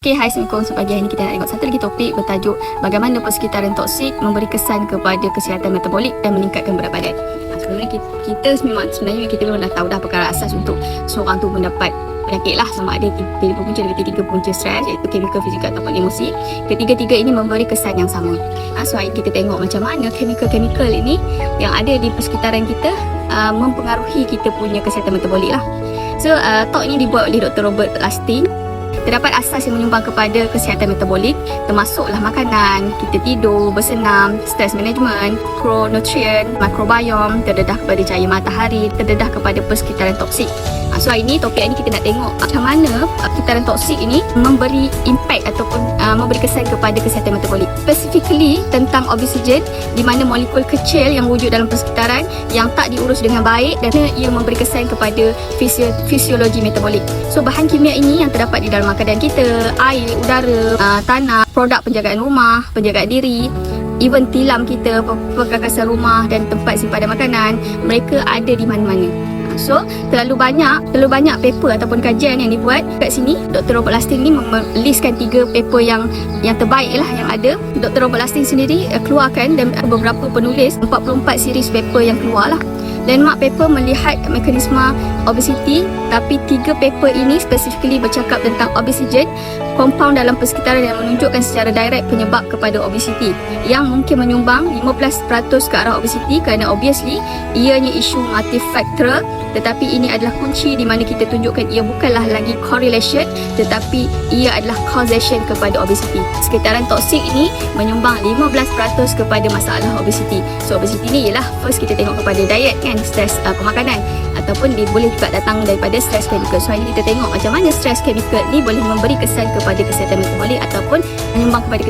Okay, hai Assalamualaikum. Pagi hari ini kita nak tengok satu lagi topik bertajuk bagaimana persekitaran toksik memberi kesan kepada kesihatan metabolik dan meningkatkan berat badan. Sebenarnya kita memang dah tahu dah perkara asas untuk seorang tu mendapat penyakit lah, sama ada tiga punca dengan tiga punca stres, iaitu chemical, fizikal ataupun emosi. Ketiga-tiga ini memberi kesan yang sama. So hari kita tengok macam mana chemical ini yang ada di persekitaran kita mempengaruhi kita punya kesihatan metabolik lah. So talk ini dibuat oleh Dr. Robert Lustig. Terdapat asas yang menyumbang kepada kesihatan metabolik, termasuklah makanan, kita tidur, bersenam, stress management, makronutrien, makrobiom, terdedah kepada cahaya matahari, terdedah kepada persekitaran toksik. So hari ini, topik ini kita nak tengok macam mana persekitaran toksik ini memberi impact ataupun memberi kesan kepada kesihatan metabolik. Specifically tentang obesogen, di mana molekul kecil yang wujud dalam persekitaran yang tak diurus dengan baik dan ia memberi kesan kepada fisiologi metabolik. So bahan kimia ini yang terdapat di dalam makanan kita, air, udara, tanah, produk penjagaan rumah, penjagaan diri, even tilam kita, perkakasan rumah dan tempat simpanan makanan, mereka ada di mana-mana. So, terlalu banyak paper ataupun kajian yang dibuat kat sini. Dr. Robert Lustig ni melistkan 3 paper yang terbaik lah yang ada. Dr. Robert Lustig sendiri keluarkan dan beberapa penulis 44 series paper yang keluar lah. Landmark paper melihat mekanisme obesiti, tapi 3 paper ini specifically bercakap tentang obesogen, compound dalam persekitaran yang menunjukkan secara direct penyebab kepada obesiti yang mungkin menyumbang 15% ke arah obesiti kerana obviously ianya isu multifactorial, tetapi ini adalah kunci di mana kita tunjukkan ia bukanlah lagi correlation tetapi ia adalah causation kepada obesiti. Sekitaran toksik ini menyumbang 15% kepada masalah obesiti. So obesiti ni ialah first kita tengok kepada diet kan, stres pemakanan, ataupun dia boleh juga datang daripada stres chemical. So hari ni kita tengok macam mana stres chemical ni boleh memberi kesan kepada kesihatan metabolik ataupun menyumbang kepada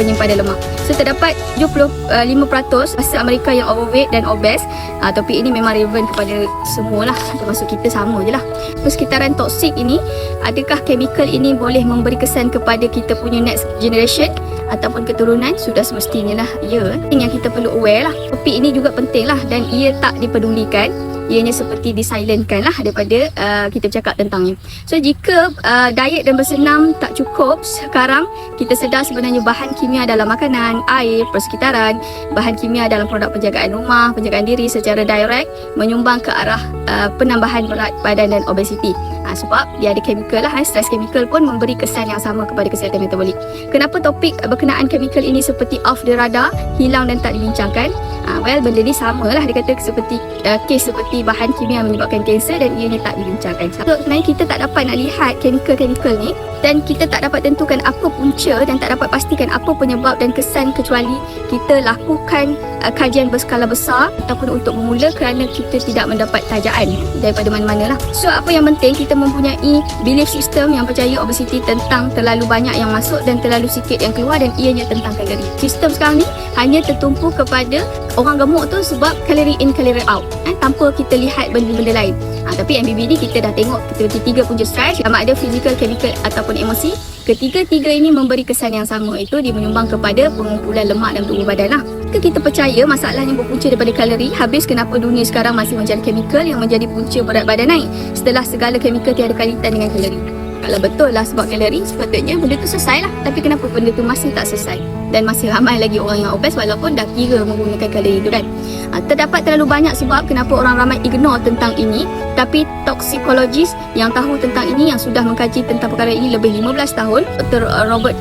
penyimpanan lemak. So terdapat 75% asal Amerika yang overweight dan obese. Topik ini memang relevan kepada semua lah, termasuk kita sama je lah. Persekitaran toksik ini, adakah chemical ini boleh memberi kesan kepada kita punya next generation ataupun keturunan? Sudah semestinya lah ya. Yang kita perlu aware lah. Topik ini juga penting lah dan ia tak dipedulikan. Ianya seperti disilentkan lah daripada kita bercakap tentangnya. So jika diet dan bersenam tak cukup, sekarang kita sedar sebenarnya bahan kimia dalam makanan, air, persekitaran, bahan kimia dalam produk penjagaan rumah, penjagaan diri secara direct menyumbang ke arah penambahan berat badan dan obesiti. Sebab dia ada chemical lah, stres chemical pun memberi kesan yang sama kepada kesihatan metabolik. Kenapa topik berkenaan chemical ini seperti off the radar, hilang dan tak dibincangkan? Well, benda ni sama lah, dia kata seperti kes seperti bahan kimia menyebabkan kanser dan ianya tak dibincangkan. So sebenarnya kita tak dapat nak lihat chemical ni dan kita tak dapat tentukan apa punca dan tak dapat pastikan apa penyebab dan kesan kecuali kita lakukan kajian berskala besar ataupun untuk bermula kerana kita tidak mendapat tajaan daripada mana-mana lah. So apa yang penting, kita mempunyai belief system yang percaya obesiti tentang terlalu banyak yang masuk dan terlalu sikit yang keluar dan ianya tentang kalori. Sistem sekarang ni hanya tertumpu kepada orang gemuk tu sebab kalori in kalori out, tanpa kita lihat benda-benda lain. Tapi MBB ni kita dah tengok tiga punca stres, sama ada physical, chemical ataupun emosi. Ketiga-tiga ini memberi kesan yang sama, itu dia menyumbang kepada pengumpulan lemak dalam tubuh badan lah. Kita percaya masalahnya berpunca daripada kalori. Habis kenapa dunia sekarang masih mencari chemical yang menjadi punca berat badan naik setelah segala chemical tiada kaitan dengan kalori? Kalau betul lah sebab kalori, sepatutnya benda tu selesai lah. Tapi kenapa benda tu masih tak selesai? Dan masih ramai lagi orang yang obes walaupun dah kira menggunakan kalori tu kan. Terdapat terlalu banyak sebab kenapa orang ramai ignore tentang ini. Tapi toksikologis yang tahu tentang ini, yang sudah mengkaji tentang perkara ini lebih 15 tahun. Dr. Robert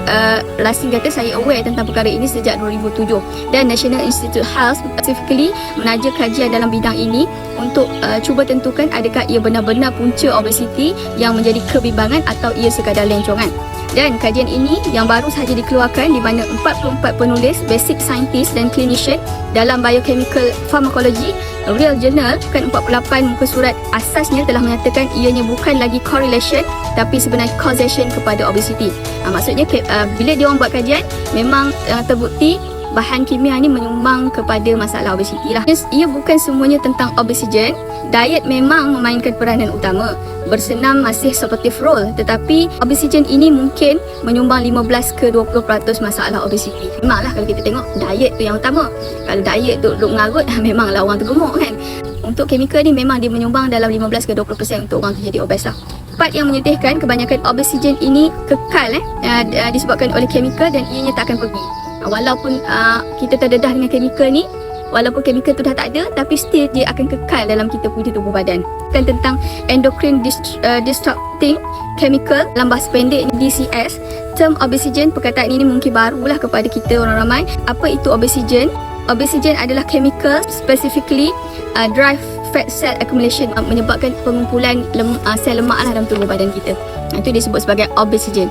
Lustig kata saya aware tentang perkara ini sejak 2007. Dan National Institute Health specifically menaja kajian dalam bidang ini untuk cuba tentukan adakah ia benar-benar punca obesiti yang menjadi kebimbangan atau ia sekadar lencongan. Dan kajian ini yang baru sahaja dikeluarkan di mana 44 penulis, basic scientist dan clinician dalam biochemical pharmacology Real Journal, kan 48 muka surat, asasnya telah menyatakan ianya bukan lagi correlation tapi sebenarnya causation kepada obesiti. Maksudnya bila dia orang buat kajian memang terbukti bahan kimia ni menyumbang kepada masalah obesiti lah. Ia bukan semuanya tentang obesogen. Diet memang memainkan peranan utama. Bersenam masih supportive role, tetapi obesogen ini mungkin menyumbang 15 ke 20% masalah obesiti. Memanglah kalau kita tengok diet tu yang utama. Kalau diet tu duduk mengarut, memanglah orang tu gemuk kan. Untuk chemical ni memang dia menyumbang dalam 15 ke 20% untuk orang tu jadi obes lah. Part yang menyedihkan, kebanyakan obesigen ini kekal disebabkan oleh chemical dan ianya tak akan pergi. Walaupun kita terdedah dengan chemical ni, walaupun chemical tu dah tak ada, tapi still dia akan kekal dalam kita punya tubuh badan. Dan tentang endocrine disrupting chemical, dalam bahasa pendek DCS, term obesigen, perkataan ini mungkin barulah kepada kita orang ramai. Apa itu obesigen? Obesigen adalah chemical specifically drive fat cell accumulation, menyebabkan pengumpulan sel lemak lah dalam tubuh badan kita. Itu disebut sebagai obesigen.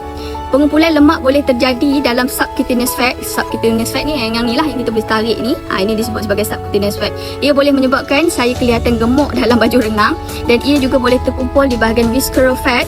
Pengumpulan lemak boleh terjadi dalam subcutaneous fat. Subcutaneous fat ni yang ni lah yang kita boleh tarik ni. Ini disebut sebagai subcutaneous fat. Ia boleh menyebabkan saya kelihatan gemuk dalam baju renang, dan ia juga boleh terkumpul di bahagian visceral fat,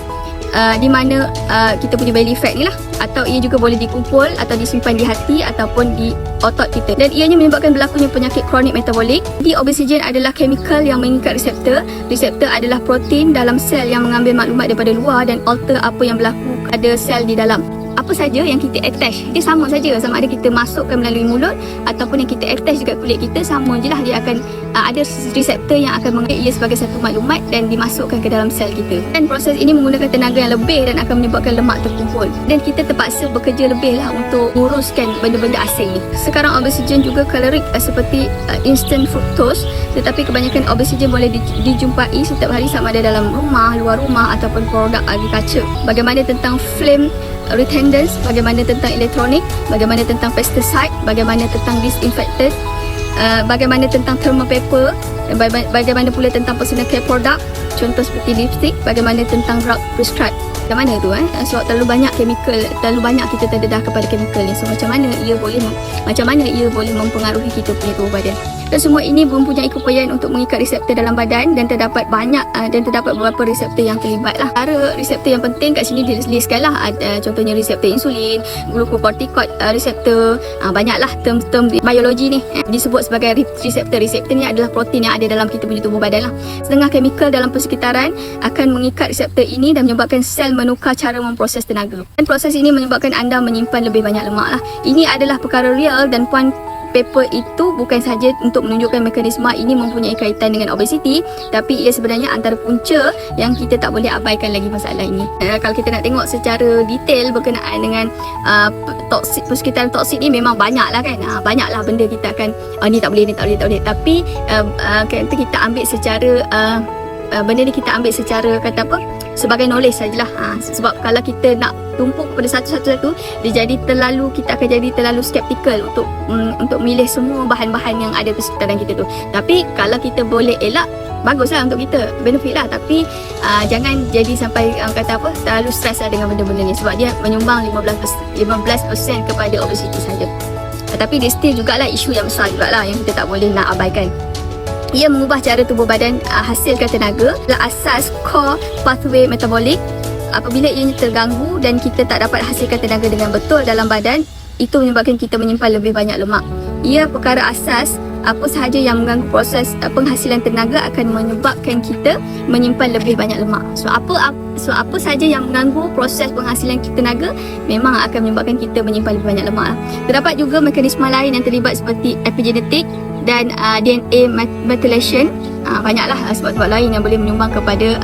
di mana kita punya belly fat ni lah, atau ia juga boleh dikumpul atau disimpan di hati ataupun di otot kita, dan ianya menyebabkan berlakunya penyakit kronik metabolik. Di obesigen adalah chemical yang mengikat reseptor. Reseptor adalah protein dalam sel yang mengambil maklumat daripada luar dan alter apa yang berlaku pada sel di dalam. Apa saja yang kita attach, dia sama saja, sama ada kita masukkan melalui mulut ataupun yang kita attach dekat kulit kita, sama je lah. Dia akan ada reseptor yang akan mengambil ia sebagai satu maklumat dan dimasukkan ke dalam sel kita. Dan proses ini menggunakan tenaga yang lebih dan akan menyebabkan lemak terkumpul, dan kita terpaksa bekerja lebih lah untuk menguruskan benda-benda asing ni. Sekarang obesigen juga kalorik seperti instant fructose, tetapi kebanyakan obesigen boleh dijumpai setiap hari, sama ada dalam rumah, luar rumah ataupun produk agriculture. Bagaimana tentang flame retardants, bagaimana tentang elektronik, bagaimana tentang pesticide, bagaimana tentang disinfectant, bagaimana tentang thermal paper, bagaimana pula tentang personal care product, contoh seperti lipstick, bagaimana tentang drug prescribed. Macam mana tu sebab terlalu banyak chemical, terlalu banyak kita terdedah kepada chemical ni. So macam mana ia boleh mempengaruhi kita punya tubuh badan. Dan semua ini mempunyai keupayaan untuk mengikat reseptor dalam badan, dan terdapat beberapa reseptor yang terlibat lah. Antara reseptor yang penting kat sini dilistkan lah, contohnya reseptor insulin, glucocorticoid reseptor, banyaklah term-term biologi ni disebut sebagai reseptor. Reseptor ni adalah protein yang ada dalam kita punya tubuh badan lah. Setengah chemical dalam persekitaran akan mengikat reseptor ini dan menyebabkan sel menukar cara memproses tenaga, dan proses ini menyebabkan anda menyimpan lebih banyak lemak lah. Ini adalah perkara real, dan puan paper itu bukan sahaja untuk menunjukkan mekanisme ini mempunyai kaitan dengan obesiti, tapi ia sebenarnya antara punca yang kita tak boleh abaikan lagi masalah ini. Kalau kita nak tengok secara detail berkenaan dengan persekitaran toksik ni, memang banyak lah kan, banyak lah benda kita akan ni tak boleh, tapi kita ambil secara benda ni kita ambil secara sebagai knowledge sajalah. Sebab kalau kita nak tumpuk kepada satu-satu, kita akan jadi terlalu skeptikal untuk memilih semua bahan-bahan yang ada di sekitaran kita tu. Tapi kalau kita boleh elak, baguslah untuk kita, benefit lah. Tapi jangan jadi sampai terlalu stres lah dengan benda-benda ni, sebab dia menyumbang 15% kepada obesiti saja. Tapi dia still jugalah isu yang besar jugalah yang kita tak boleh nak abaikan. Ia mengubah cara tubuh badan hasilkan tenaga, adalah asas core pathway metabolic. Apabila ianya terganggu dan kita tak dapat hasilkan tenaga dengan betul dalam badan, itu menyebabkan kita menyimpan lebih banyak lemak. Ia perkara asas. Apa sahaja yang mengganggu proses penghasilan tenaga akan menyebabkan kita menyimpan lebih banyak lemak. So apa sahaja yang mengganggu proses penghasilan tenaga memang akan menyebabkan kita menyimpan lebih banyak lemak. Terdapat juga mekanisme lain yang terlibat seperti epigenetik dan DNA methylation. Banyaklah sebab-sebab lain yang boleh menyumbang kepada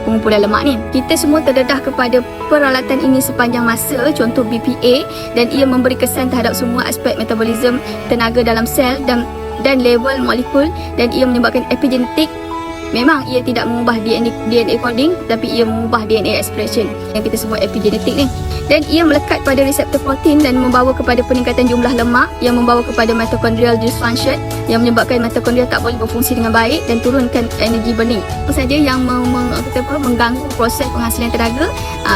pengumpulan lemak ni. Kita semua terdedah kepada peralatan ini sepanjang masa, contoh BPA, dan ia memberi kesan terhadap semua aspek metabolisme tenaga dalam sel dan level molekul, dan ia menyebabkan epigenetik. Memang ia tidak mengubah DNA coding, tapi ia mengubah DNA expression yang kita sebut epigenetik ni. Dan ia melekat pada reseptor protein dan membawa kepada peningkatan jumlah lemak yang membawa kepada mitochondrial dysfunction, yang menyebabkan mitokondria tak boleh berfungsi dengan baik dan turunkan energy burning. Apa saja yang mengganggu proses penghasilan tenaga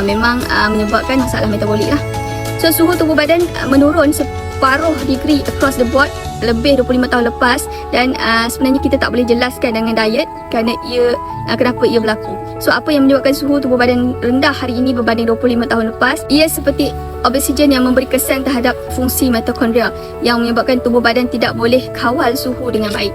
memang menyebabkan masalah metabolik lah. So suhu tubuh badan menurun separuh degree across the board lebih 25 tahun lepas, dan sebenarnya kita tak boleh jelaskan dengan diet kerana kenapa ia berlaku. So apa yang menyebabkan suhu tubuh badan rendah hari ini berbanding 25 tahun lepas? Ia seperti obesigen yang memberi kesan terhadap fungsi mitokondria yang menyebabkan tubuh badan tidak boleh kawal suhu dengan baik.